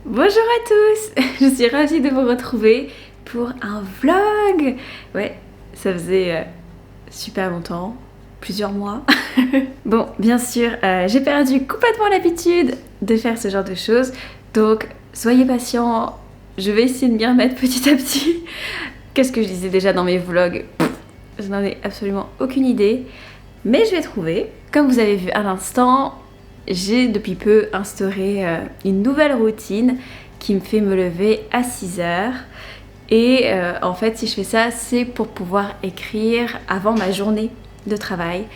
Bonjour à tous, je suis ravie de vous retrouver pour un vlog. Ouais, ça faisait super longtemps, plusieurs mois. Bon, bien sûr, j'ai perdu complètement l'habitude de faire ce genre de choses, donc soyez patients, je vais essayer de m'y remettre petit à petit. Qu'est-ce que je disais déjà dans mes vlogs? Je n'en ai absolument aucune idée, mais je vais trouver. Comme vous avez vu à l'instant, j'ai depuis peu instauré une nouvelle routine qui me fait me lever à 6h. Et en fait, si je fais ça, c'est pour pouvoir écrire avant ma journée de travail.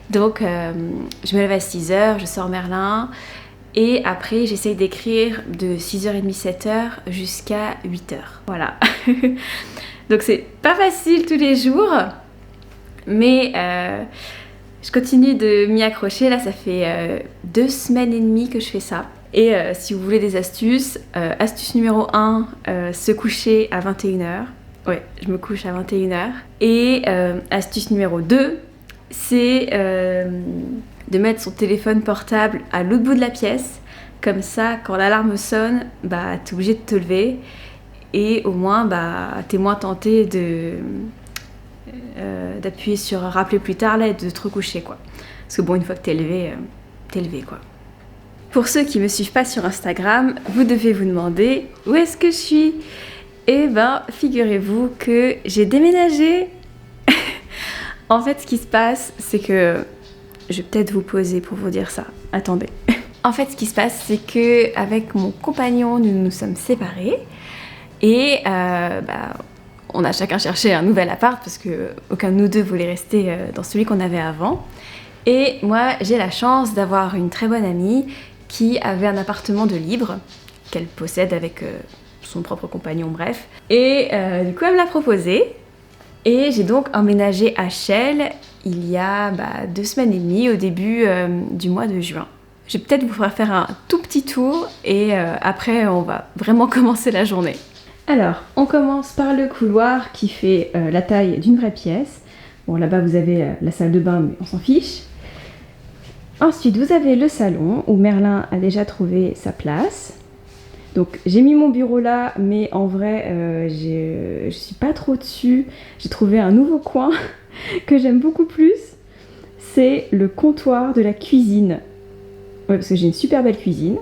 Donc, je me lève à 6h, je sors Merlin. Et après, j'essaye d'écrire de 6h30, 7h jusqu'à 8h. Voilà. Donc, c'est pas facile tous les jours. Mais je continue de m'y accrocher. Là, ça fait 2 semaines et demie que je fais ça. Et si vous voulez des astuces, astuce numéro 1, se coucher à 21h. Ouais, je me couche à 21h. Et astuce numéro 2, c'est de mettre son téléphone portable à l'autre bout de la pièce. Comme ça, quand l'alarme sonne, bah, t'es obligé de te lever. Et au moins, bah, t'es moins tenté d'appuyer sur rappeler plus tard là, et de te recoucher, quoi. Parce que bon, une fois que t'es levé, quoi. Pour ceux qui me suivent pas sur Instagram, vous devez vous demander où est-ce que je suis. Et ben, figurez-vous que j'ai déménagé. En fait, ce qui se passe, c'est que je vais peut-être vous poser pour vous dire ça. Attendez. En fait, ce qui se passe, c'est que avec mon compagnon, nous nous sommes séparés et on a chacun cherché un nouvel appart parce que aucun de nous deux voulait rester dans celui qu'on avait avant. Et moi, j'ai la chance d'avoir une très bonne amie qui avait un appartement de libre qu'elle possède avec son propre compagnon, bref. Et du coup, elle me l'a proposé. Et j'ai donc emménagé à Chelles il y a 2 semaines et demie, au début du mois de juin. Je vais peut-être vous faire un tout petit tour et après, on va vraiment commencer la journée. Alors, on commence par le couloir qui fait la taille d'une vraie pièce. Bon, là-bas, vous avez la salle de bain, mais on s'en fiche. Ensuite, vous avez le salon où Merlin a déjà trouvé sa place. Donc, j'ai mis mon bureau là, mais en vrai, je suis pas trop dessus. J'ai trouvé un nouveau coin que j'aime beaucoup plus. C'est le comptoir de la cuisine. Ouais, parce que j'ai une super belle cuisine.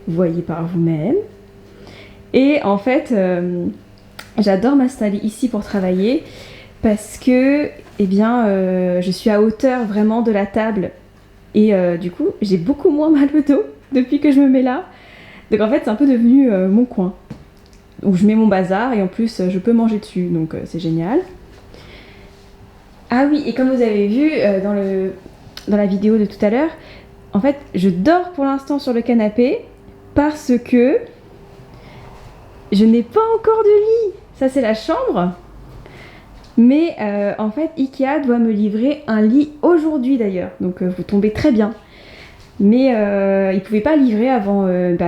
Vous voyez par vous-même. Et en fait, j'adore m'installer ici pour travailler parce que, je suis à hauteur vraiment de la table. Et du coup, j'ai beaucoup moins mal au dos depuis que je me mets là. Donc en fait, c'est un peu devenu mon coin. Où je mets mon bazar et en plus, je peux manger dessus. Donc c'est génial. Ah oui, et comme vous avez vu dans la vidéo de tout à l'heure, en fait, je dors pour l'instant sur le canapé parce que je n'ai pas encore de lit. Ça, c'est la chambre. Mais en fait, Ikea doit me livrer un lit aujourd'hui d'ailleurs. Donc vous tombez très bien. Mais ils ne pouvaient pas livrer avant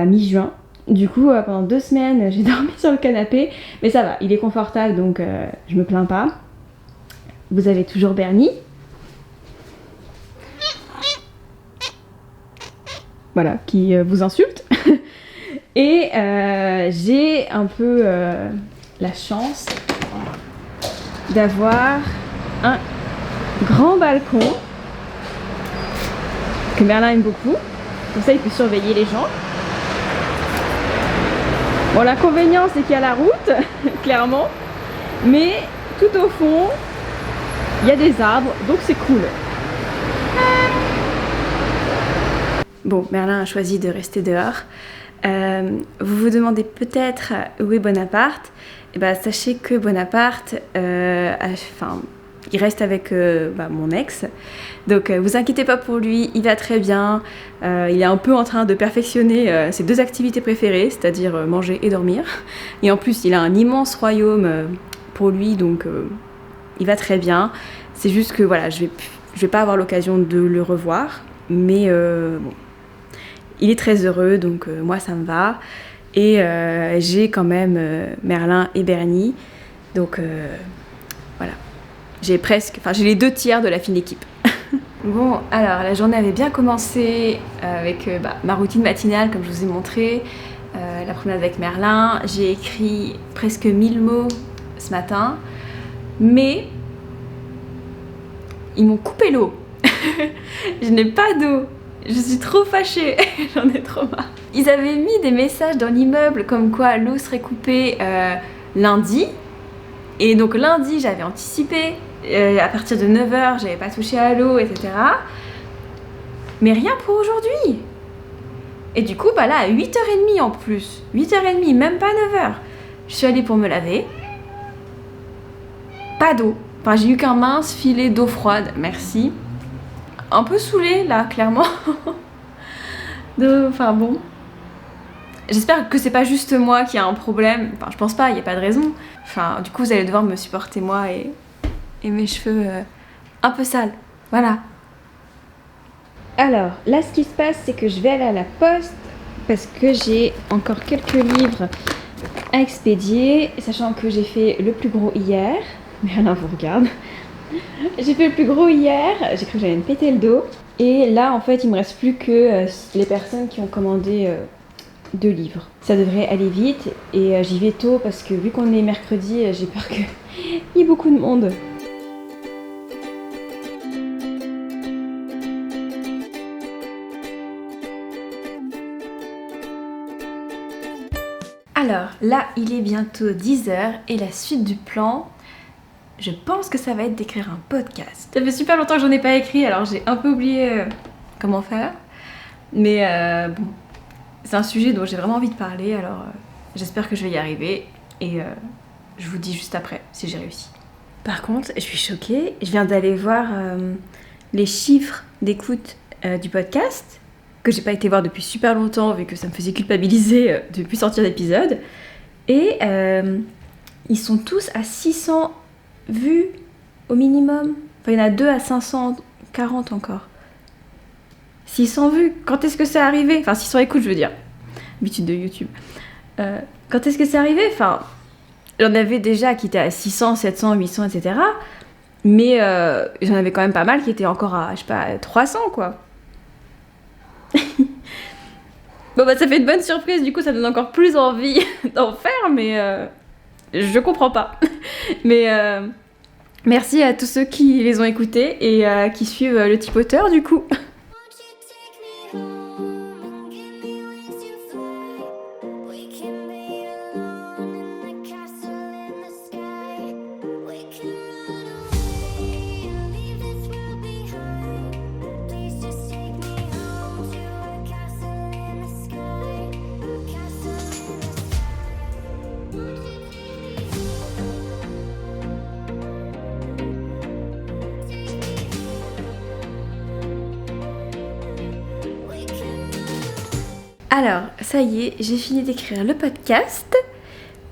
mi-juin. Du coup, pendant 2 semaines, j'ai dormi sur le canapé. Mais ça va, il est confortable, donc je me plains pas. Vous avez toujours Bernie. Voilà, qui vous insulte. Et j'ai un peu la chance d'avoir un grand balcon que Merlin aime beaucoup. Comme ça, il peut surveiller les gens. Bon, l'inconvénient, c'est qu'il y a la route, clairement. Mais tout au fond, il y a des arbres, donc c'est cool. Bon, Merlin a choisi de rester dehors. Vous vous demandez peut-être où est Bonaparte. Et sachez que Bonaparte, il reste avec mon ex. Donc vous inquiétez pas pour lui, il va très bien. Il est un peu en train de perfectionner ses 2 activités préférées, c'est-à-dire manger et dormir. Et en plus, il a un immense royaume pour lui, donc il va très bien. C'est juste que voilà, je vais pas avoir l'occasion de le revoir, mais bon. Il est très heureux, donc moi ça me va. Et j'ai quand même Merlin et Bernie. Donc voilà. J'ai les 2 tiers de la fine équipe. Bon, alors la journée avait bien commencé avec ma routine matinale, comme je vous ai montré. la promenade avec Merlin. J'ai écrit presque 1000 mots ce matin. Mais ils m'ont coupé l'eau. Je n'ai pas d'eau. Je suis trop fâchée. J'en ai trop marre. Ils avaient mis des messages dans l'immeuble comme quoi l'eau serait coupée lundi. Et donc lundi, j'avais anticipé. À partir de 9h, j'avais pas touché à l'eau, etc. Mais rien pour aujourd'hui. Et du coup, bah là, à 8h30 en plus. 8h30, même pas 9h. Je suis allée pour me laver. Pas d'eau. Enfin, j'ai eu qu'un mince filet d'eau froide, merci. Un peu saoulée, là, clairement. Enfin, bon. J'espère que c'est pas juste moi qui a un problème. Enfin, je pense pas, il y a pas de raison. Enfin, du coup, vous allez devoir me supporter, moi et mes cheveux un peu sales. Voilà. Alors, là, ce qui se passe, c'est que je vais aller à la poste parce que j'ai encore quelques livres à expédier, sachant que j'ai fait le plus gros hier. Merlin vous regarde. J'ai fait le plus gros hier, j'ai cru que j'allais me péter le dos. Et là, en fait, il me reste plus que les personnes qui ont commandé 2 livres. Ça devrait aller vite et j'y vais tôt parce que vu qu'on est mercredi, j'ai peur qu'il y ait beaucoup de monde. Alors là, il est bientôt 10h et la suite du plan, je pense que ça va être d'écrire un podcast. Ça fait super longtemps que j'en ai pas écrit, alors j'ai un peu oublié comment faire. Mais bon, c'est un sujet dont j'ai vraiment envie de parler, alors j'espère que je vais y arriver. Et je vous dis juste après si j'ai réussi. Par contre, je suis choquée, je viens d'aller voir les chiffres d'écoute du podcast, que j'ai pas été voir depuis super longtemps vu que ça me faisait culpabiliser de plus sortir d'épisode. Et ils sont tous à 600 vues au minimum. Enfin, il y en a 2 à 540 encore. 600 vues, quand est-ce que c'est arrivé? Enfin, 600 écoutes, je veux dire. Habitude de YouTube. Quand est-ce que c'est arrivé? Enfin, j'en avais déjà qui étaient à 600, 700, 800, etc. Mais j'en avais quand même pas mal qui étaient encore à, je sais pas, 300, quoi. Bon bah ça fait une bonne surprise, du coup ça donne encore plus envie d'en faire, mais je comprends pas. Mais merci à tous ceux qui les ont écoutés et qui suivent le typoteur du coup. Alors, ça y est, j'ai fini d'écrire le podcast.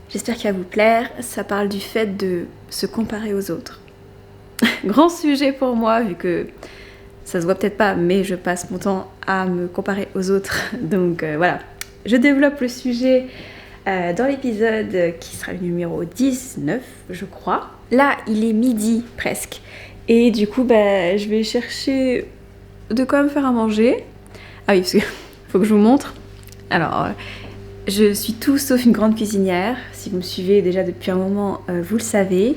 J'espère qu'il va vous plaire. Ça parle du fait de se comparer aux autres. Grand sujet pour moi, vu que ça se voit peut-être pas, mais je passe mon temps à me comparer aux autres. Donc voilà, je développe le sujet dans l'épisode qui sera le numéro 19, je crois. Là, il est midi presque. Et du coup, je vais chercher de quoi me faire à manger. Ah oui, parce que faut que je vous montre. Alors, je suis tout sauf une grande cuisinière. Si vous me suivez déjà depuis un moment, vous le savez.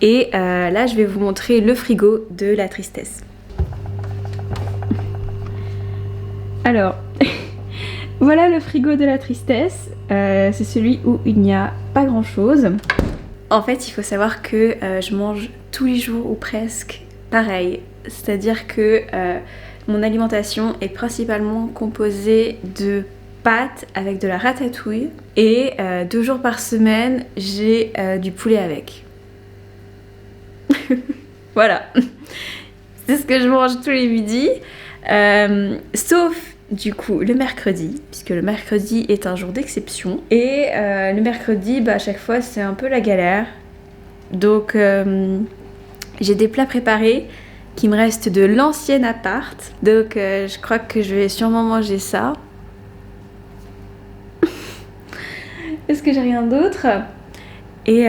Et là, je vais vous montrer le frigo de la tristesse. Alors, voilà le frigo de la tristesse. C'est celui où il n'y a pas grand-chose. En fait, il faut savoir que je mange tous les jours ou presque pareil. C'est-à-dire que mon alimentation est principalement composée de pâtes avec de la ratatouille et 2 jours par semaine j'ai du poulet avec. Voilà, c'est ce que je mange tous les midis, sauf du coup le mercredi, puisque le mercredi est un jour d'exception et le mercredi à chaque fois c'est un peu la galère. Donc j'ai des plats préparés qui me restent de l'ancien appart, donc je crois que je vais sûrement manger ça. Est-ce que j'ai rien d'autre? Et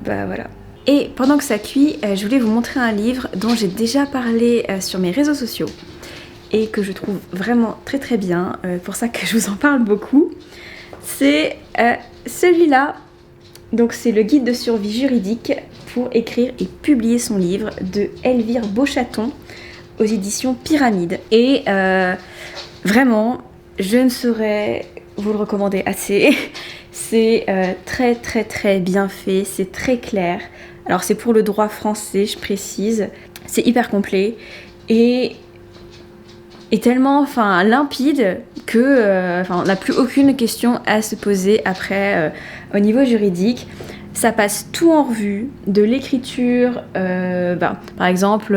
voilà. Et pendant que ça cuit, je voulais vous montrer un livre dont j'ai déjà parlé sur mes réseaux sociaux et que je trouve vraiment très très bien, pour ça que je vous en parle beaucoup. c'est celui-là. Donc c'est le guide de survie juridique pour écrire et publier son livre de Elvire Beauchaton aux éditions Pyramide. Et vraiment, je ne saurais vous le recommander assez. C'est très très très bien fait, c'est très clair. Alors c'est pour le droit français, je précise. C'est hyper complet et tellement limpide que on n'a plus aucune question à se poser après au niveau juridique. Ça passe tout en revue, de l'écriture, par exemple,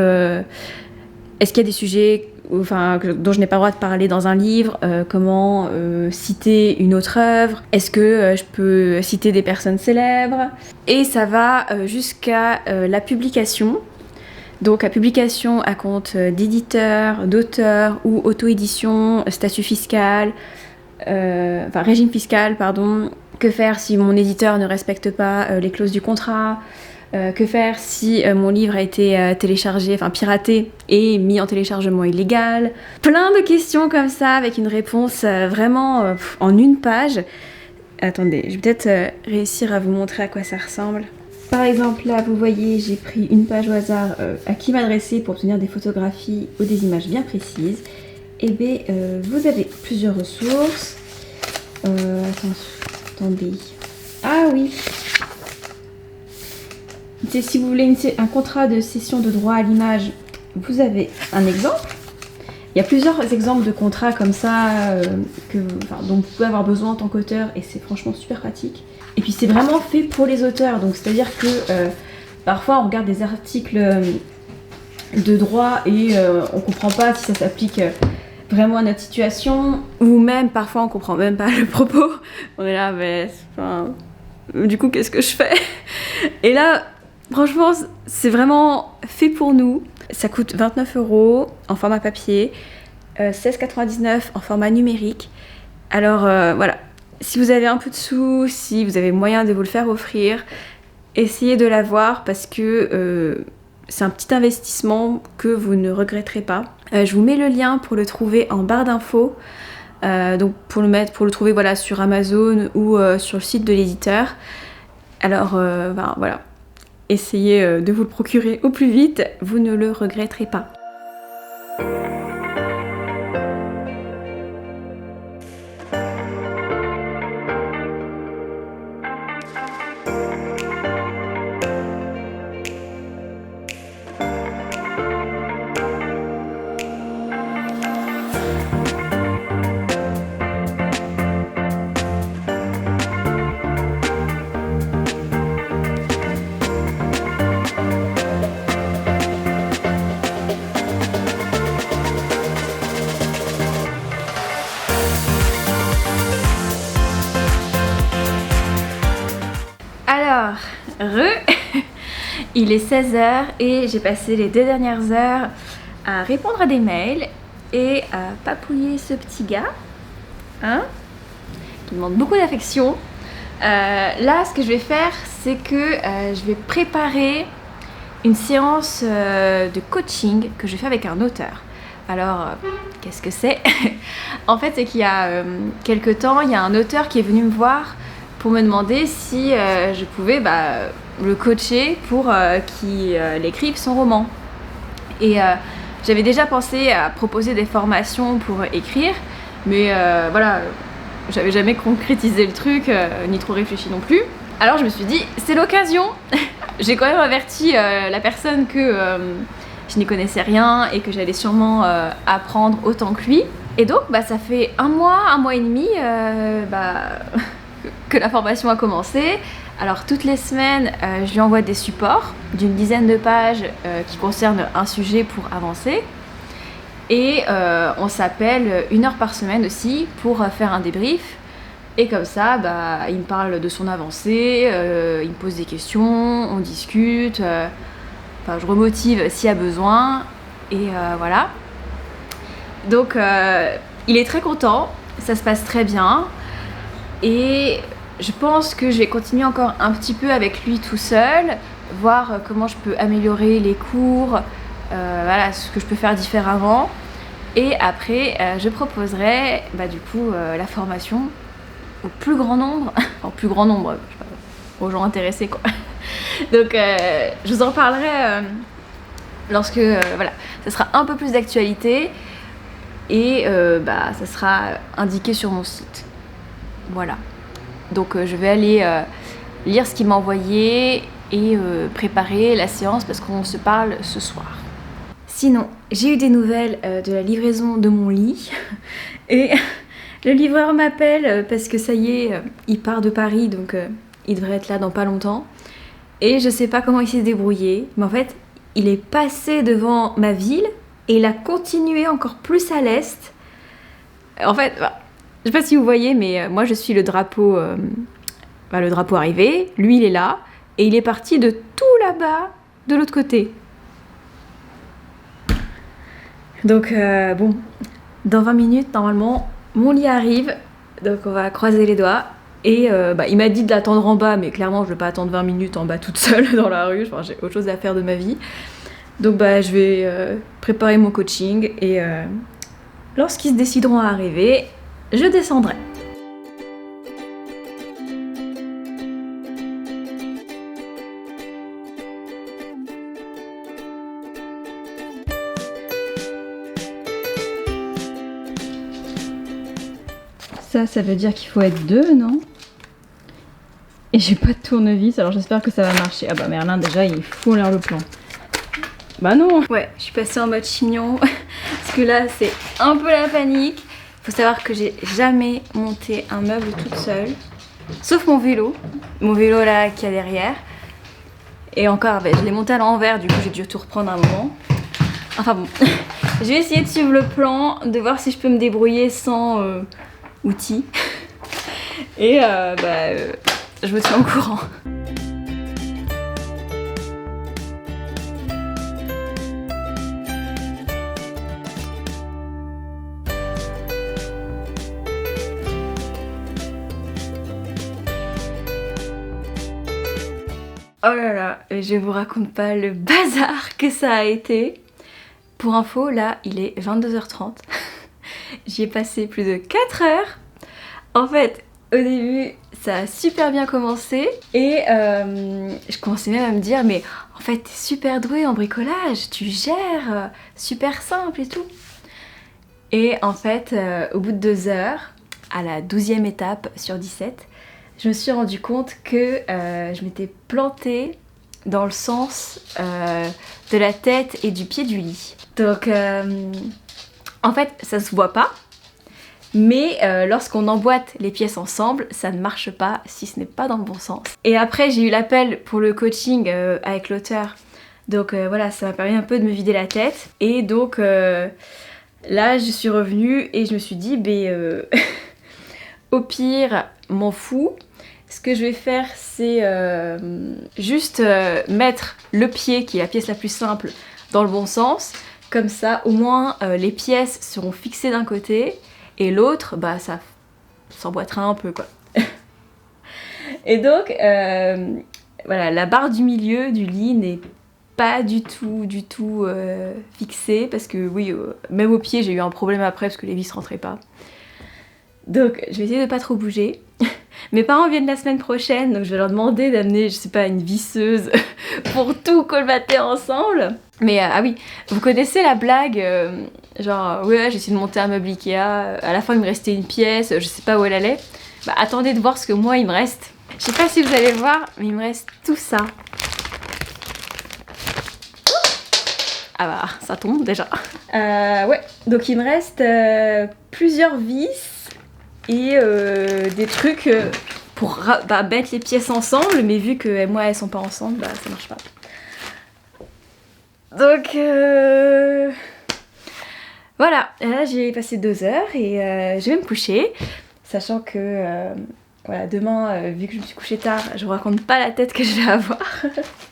est-ce qu'il y a des sujets dont je n'ai pas le droit de parler dans un livre, comment citer une autre œuvre, est-ce que je peux citer des personnes célèbres, et ça va jusqu'à la publication. Donc la publication à compte d'éditeur, d'auteur ou auto-édition, statut fiscal, régime fiscal, pardon. Que faire si mon éditeur ne respecte pas les clauses du contrat? Que faire si mon livre a été piraté et mis en téléchargement illégal? Plein de questions comme ça avec une réponse vraiment en une page. Attendez, je vais peut-être réussir à vous montrer à quoi ça ressemble. Par exemple, là, vous voyez, j'ai pris une page au hasard à qui m'adresser pour obtenir des photographies ou des images bien précises. Et bien, vous avez plusieurs ressources. Attendez. Ah oui. Si vous voulez un contrat de cession de droit à l'image, vous avez un exemple. Il y a plusieurs exemples de contrats comme ça dont vous pouvez avoir besoin en tant qu'auteur et c'est franchement super pratique. Et puis c'est vraiment fait pour les auteurs, donc c'est-à-dire que parfois on regarde des articles de droit et on comprend pas si ça s'applique vraiment à notre situation, ou même parfois on comprend même pas le propos. On est là, du coup qu'est-ce que je fais? Et là, franchement, c'est vraiment fait pour nous. Ça coûte 29 € en format papier, 16,99 € en format numérique. Alors voilà, si vous avez un peu de sous, si vous avez moyen de vous le faire offrir, essayez de l'avoir parce que c'est un petit investissement que vous ne regretterez pas. Je vous mets le lien pour le trouver en barre d'infos. Donc pour le trouver sur Amazon ou sur le site de l'éditeur. Alors voilà. Essayez de vous le procurer au plus vite, vous ne le regretterez pas. Alors, il est 16h et j'ai passé les 2 dernières heures à répondre à des mails et à papouiller ce petit gars, qui demande beaucoup d'affection. Là, ce que je vais faire, c'est que je vais préparer une séance de coaching que je fais avec un auteur. Alors, qu'est-ce que c'est? En fait, c'est qu'il y a quelques temps, il y a un auteur qui est venu me voir pour me demander si je pouvais le coacher pour qu'il écrive son roman. Et j'avais déjà pensé à proposer des formations pour écrire, mais j'avais jamais concrétisé le truc, ni trop réfléchi non plus. Alors je me suis dit, c'est l'occasion. J'ai quand même averti la personne que je n'y connaissais rien et que j'allais sûrement apprendre autant que lui. Et donc ça fait un mois et demi que la formation a commencé. Alors toutes les semaines, je lui envoie des supports d'une dizaine de pages qui concernent un sujet pour avancer. Et on s'appelle 1 heure par semaine aussi pour faire un débrief. Et comme ça, il me parle de son avancée, il me pose des questions, on discute, je remotive s'il y a besoin. Et voilà. Donc il est très content, ça se passe très bien. Et je pense que je vais continuer encore un petit peu avec lui tout seul, voir comment je peux améliorer les cours, ce que je peux faire différemment. Et après, je proposerai la formation au plus grand nombre, enfin au plus grand nombre, je sais pas, aux gens intéressés quoi. Donc je vous en reparlerai lorsque voilà, ça sera un peu plus d'actualité et ça sera indiqué sur mon site. Voilà. Donc je vais aller lire ce qu'il m'a envoyé et préparer la séance parce qu'on se parle ce soir. Sinon, j'ai eu des nouvelles de la livraison de mon lit et le livreur m'appelle parce que ça y est, il part de Paris donc il devrait être là dans pas longtemps. Et je sais pas comment il s'est débrouillé, mais en fait, il est passé devant ma ville et il a continué encore plus à l'est. En fait, je sais pas si vous voyez, mais moi je suis le drapeau arrivé, lui il est là, et il est parti de tout là-bas, de l'autre côté. Donc bon, dans 20 minutes normalement, mon lit arrive, donc on va croiser les doigts. Et il m'a dit de l'attendre en bas, mais clairement je vais pas attendre 20 minutes en bas toute seule dans la rue, enfin, j'ai autre chose à faire de ma vie. Donc je vais préparer mon coaching et lorsqu'ils se décideront à arriver, je descendrai. Ça veut dire qu'il faut être deux, non? Et j'ai pas de tournevis, alors j'espère que ça va marcher. Ah bah Merlin déjà il fout en l'air le plan. Bah non. Ouais, je suis passée en mode chignon parce que là c'est un peu la panique. Faut savoir que j'ai jamais monté un meuble toute seule, sauf mon vélo là qui est derrière. Et encore, je l'ai monté à l'envers, du coup j'ai dû tout reprendre un moment. Enfin bon, je vais essayer de suivre le plan, de voir si je peux me débrouiller sans outils. Et je me tiens au courant. Oh là là, je vous raconte pas le bazar que ça a été. Pour info, là, il est 22h30. J'y ai passé plus de 4 heures. En fait, au début, ça a super bien commencé et je commençais même à me dire mais en fait t'es super douée en bricolage, tu gères, super simple et tout. Et en fait, au bout de 2 heures, à la 12e étape sur 17, je me suis rendu compte que je m'étais plantée dans le sens de la tête et du pied du lit. Donc en fait ça se voit pas, mais lorsqu'on emboîte les pièces ensemble, ça ne marche pas si ce n'est pas dans le bon sens. Et après j'ai eu l'appel pour le coaching avec l'auteur, donc voilà, ça m'a permis un peu de me vider la tête. Et donc là je suis revenue et je me suis dit au pire m'en fous. Ce que je vais faire c'est juste mettre le pied, qui est la pièce la plus simple, dans le bon sens. Comme ça au moins les pièces seront fixées d'un côté et l'autre ça s'emboîtera un peu quoi. Et donc voilà, la barre du milieu du lit n'est pas du tout fixée parce que oui, même au pied j'ai eu un problème après parce que les vis rentraient pas. Donc je vais essayer de pas trop bouger. Mes parents viennent la semaine prochaine, donc je vais leur demander d'amener, je sais pas, une visseuse pour tout colmater ensemble. Mais ah oui, vous connaissez la blague genre ouais j'ai essayé de monter un meuble Ikea, à la fin il me restait une pièce, je sais pas où elle allait. Attendez de voir ce que moi il me reste. Je sais pas si vous allez voir, mais il me reste tout ça. Ah ça tombe déjà. Ouais, donc il me reste plusieurs vis et des trucs pour mettre les pièces ensemble, mais vu que moi elles sont pas ensemble, ça marche pas. Donc voilà, là j'ai passé 2 heures et je vais me coucher, sachant que voilà, demain, vu que je me suis couchée tard, je vous raconte pas la tête que je vais avoir.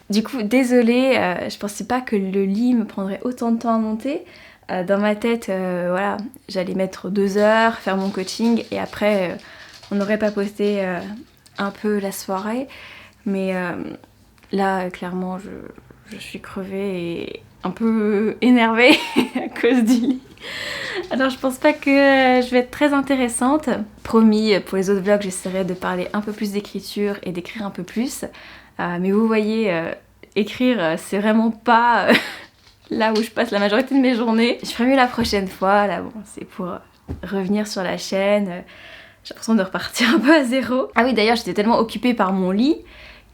Du coup, désolée, je pensais pas que le lit me prendrait autant de temps à monter. Dans ma tête, voilà, j'allais mettre 2 heures, faire mon coaching et après on n'aurait pas posté un peu la soirée. Mais là, clairement, je suis crevée et un peu énervée à cause du lit. Alors je pense pas que je vais être très intéressante. Promis, pour les autres vlogs, j'essaierai de parler un peu plus d'écriture et d'écrire un peu plus. Mais vous voyez, écrire, c'est vraiment pas là où je passe la majorité de mes journées. Je ferai mieux la prochaine fois. Là, bon, c'est pour revenir sur la chaîne. J'ai l'impression de repartir un peu à zéro. Ah oui, d'ailleurs, j'étais tellement occupée par mon lit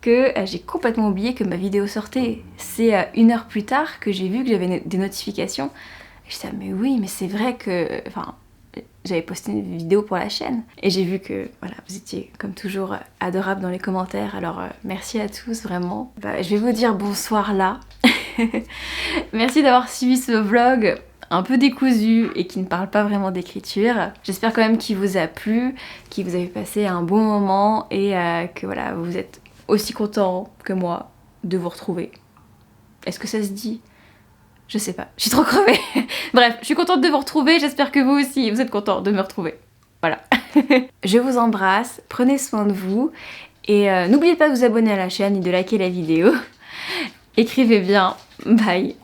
que j'ai complètement oublié que ma vidéo sortait. C'est 1 heure plus tard que j'ai vu que j'avais des notifications. Et je disais, mais oui, mais c'est vrai que... Enfin, j'avais posté une vidéo pour la chaîne. Et j'ai vu que, voilà, vous étiez comme toujours adorables dans les commentaires. Alors, merci à tous, vraiment. Bah, je vais vous dire bonsoir là. Merci d'avoir suivi ce vlog un peu décousu et qui ne parle pas vraiment d'écriture. J'espère quand même qu'il vous a plu, que vous avez passé un bon moment et que voilà, vous êtes aussi content que moi de vous retrouver. Est-ce que ça se dit? Je sais pas, je suis trop crevée. Bref, je suis contente de vous retrouver, j'espère que vous aussi, vous êtes contents de me retrouver. Voilà. Je vous embrasse, prenez soin de vous et n'oubliez pas de vous abonner à la chaîne et de liker la vidéo. Écrivez bien, bye.